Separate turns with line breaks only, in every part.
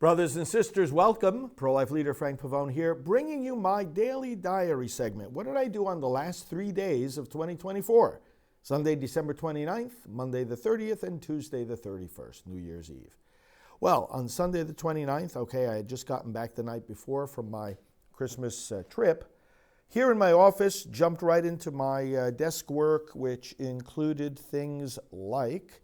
Brothers and sisters, welcome. Pro-life leader Frank Pavone here, bringing you my daily diary segment. What did I do on the last 3 days of 2024? Sunday, December 29th, Monday the 30th, and Tuesday the 31st, New Year's Eve. Well, on Sunday the 29th, I had just gotten back the night before from my Christmas trip. Here in my office, jumped right into my desk work, which included things like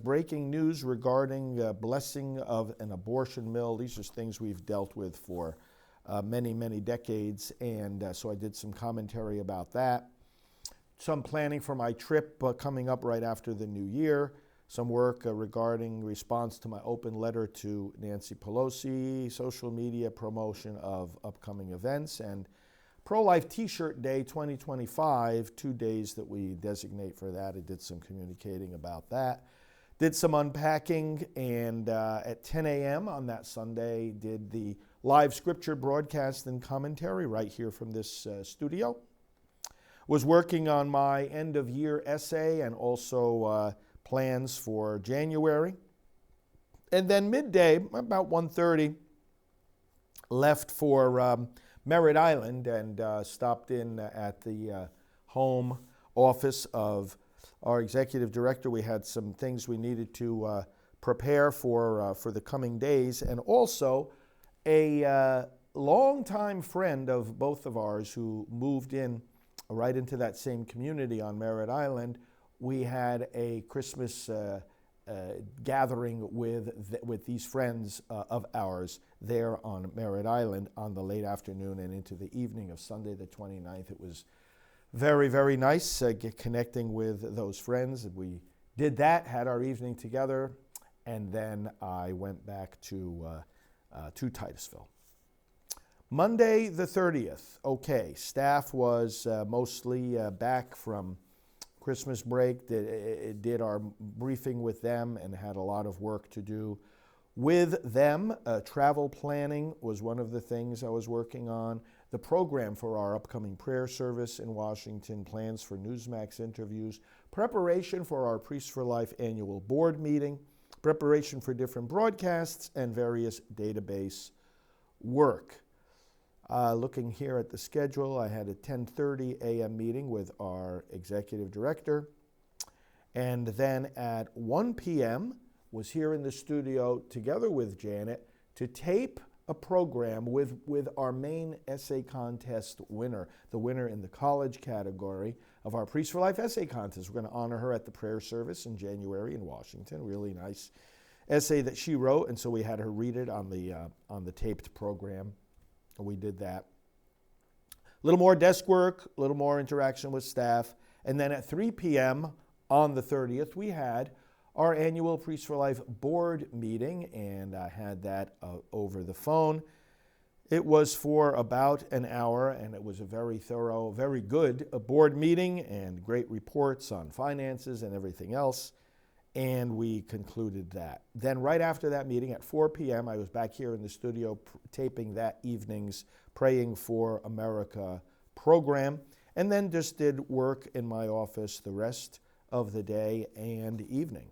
breaking news regarding blessing of an abortion mill. These are things we've dealt with for many, many decades, and so I did some commentary about that. Some planning for my trip coming up right after the new year. Some work regarding response to my open letter to Nancy Pelosi, social media promotion of upcoming events, and Pro-Life T-Shirt Day 2025, 2 days that we designate for that. I did some communicating about that. Did some unpacking, and at 10 a.m. on that Sunday, did the live scripture broadcast and commentary right here from this studio. Was working on my end-of-year essay and also plans for January. And then midday, about 1:30, left for Merritt Island and stopped in at the home office of our executive director. We had some things we needed to prepare for the coming days, and also a longtime friend of both of ours who moved in right into that same community on Merritt Island. We had a Christmas gathering with these friends of ours there on Merritt Island on the late afternoon and into the evening of Sunday the 29th. It was very, very nice connecting with those friends. We did that, had our evening together, and then I went back to Titusville. Monday the 30th, staff was mostly back from Christmas break, did our briefing with them and had a lot of work to do with them. Travel planning was one of the things I was working on. The program for our upcoming prayer service in Washington, plans for Newsmax interviews, preparation for our Priests for Life annual board meeting, preparation for different broadcasts, and various database work. Looking here at the schedule, I had a 10:30 a.m. meeting with our executive director. And then at 1 p.m. was here in the studio together with Janet to tape a program with our main essay contest winner, the winner in the college category of our Priests for Life essay contest. We're going to honor her at the prayer service in January in Washington. Really nice essay that she wrote, and so we had her read it on the taped program. We did that. A little more desk work, a little more interaction with staff. And then at 3 p.m. on the 30th, we had our annual Priests for Life board meeting, and I had that over the phone. It was for about an hour, and it was a very thorough, very good board meeting and great reports on finances and everything else. And we concluded that. Then right after that meeting at 4 p.m., I was back here in the studio taping that evening's Praying for America program, and then just did work in my office the rest of the day and evening.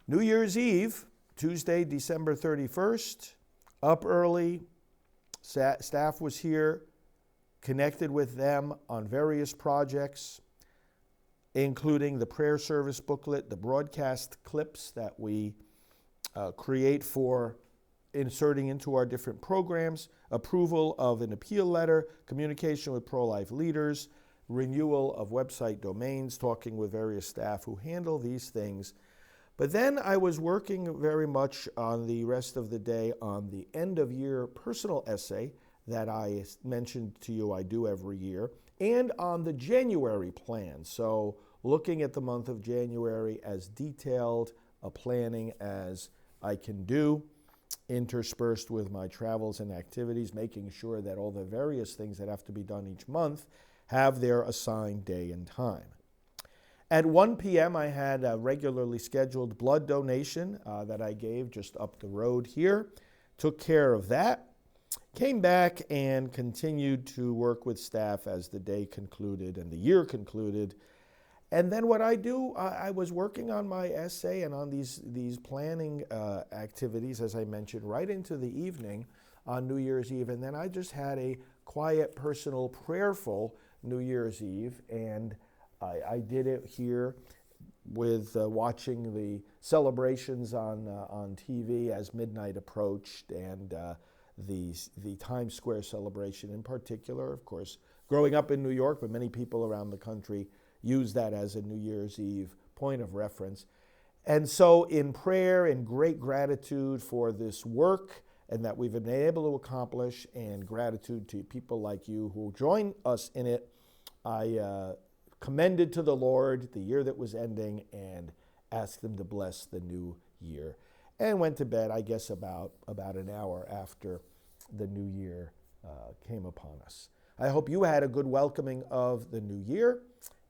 New Year's Eve, Tuesday, December 31st, up early. Staff was here, connected with them on various projects, including the prayer service booklet, the broadcast clips that we create for inserting into our different programs, approval of an appeal letter, communication with pro-life leaders, renewal of website domains, talking with various staff who handle these things. But then I was working very much on the rest of the day on the end-of-year personal essay that I mentioned to you I do every year, and on the January plan. So looking at the month of January as detailed a planning as I can do, interspersed with my travels and activities, making sure that all the various things that have to be done each month have their assigned day and time. At 1 p.m., I had a regularly scheduled blood donation that I gave just up the road here. Took care of that. Came back and continued to work with staff as the day concluded and the year concluded. And then what I do, I was working on my essay and on these planning activities, as I mentioned, right into the evening on New Year's Eve. And then I just had a quiet, personal, prayerful New Year's Eve. And I did it here with watching the celebrations on TV as midnight approached, and the Times Square celebration in particular. Of course, growing up in New York, but many people around the country use that as a New Year's Eve point of reference. And so in prayer and great gratitude for this work and that we've been able to accomplish, and gratitude to people like you who join us in it, I commended to the Lord the year that was ending and asked him to bless the new year, and went to bed, I guess, about an hour after the new year came upon us. I hope you had a good welcoming of the new year,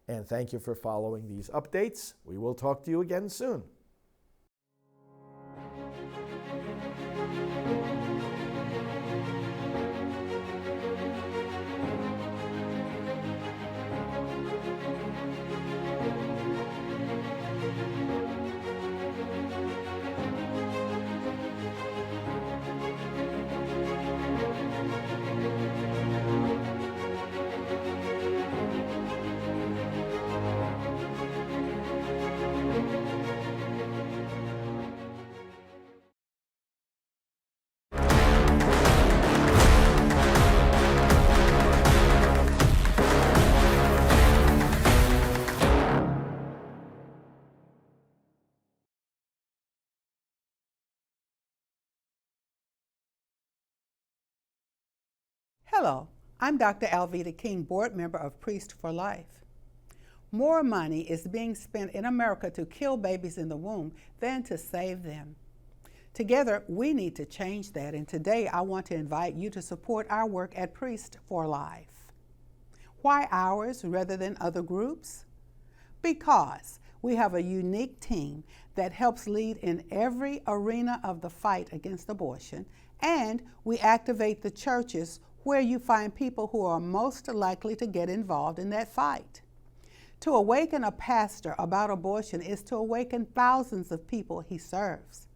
and thank you for following these updates. We will talk to you again soon.
Hello, I'm Dr. Alveda King, board member of Priests for Life. More money is being spent in America to kill babies in the womb than to save them. Together, we need to change that, and today I want to invite you to support our work at Priests for Life. Why ours rather than other groups? Because we have a unique team that helps lead in every arena of the fight against abortion, and we activate the churches where you find people who are most likely to get involved in that fight. To awaken a pastor about abortion is to awaken thousands of people he serves.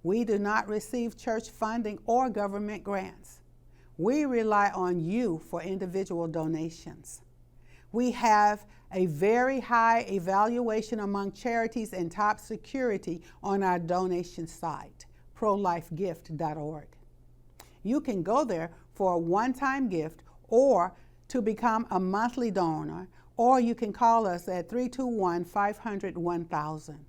We do not receive church funding or government grants. We rely on you for individual donations. We have a very high evaluation among charities and top security on our donation site, prolifegift.org. You can go there for a one-time gift or to become a monthly donor, or you can call us at 321-500-1000.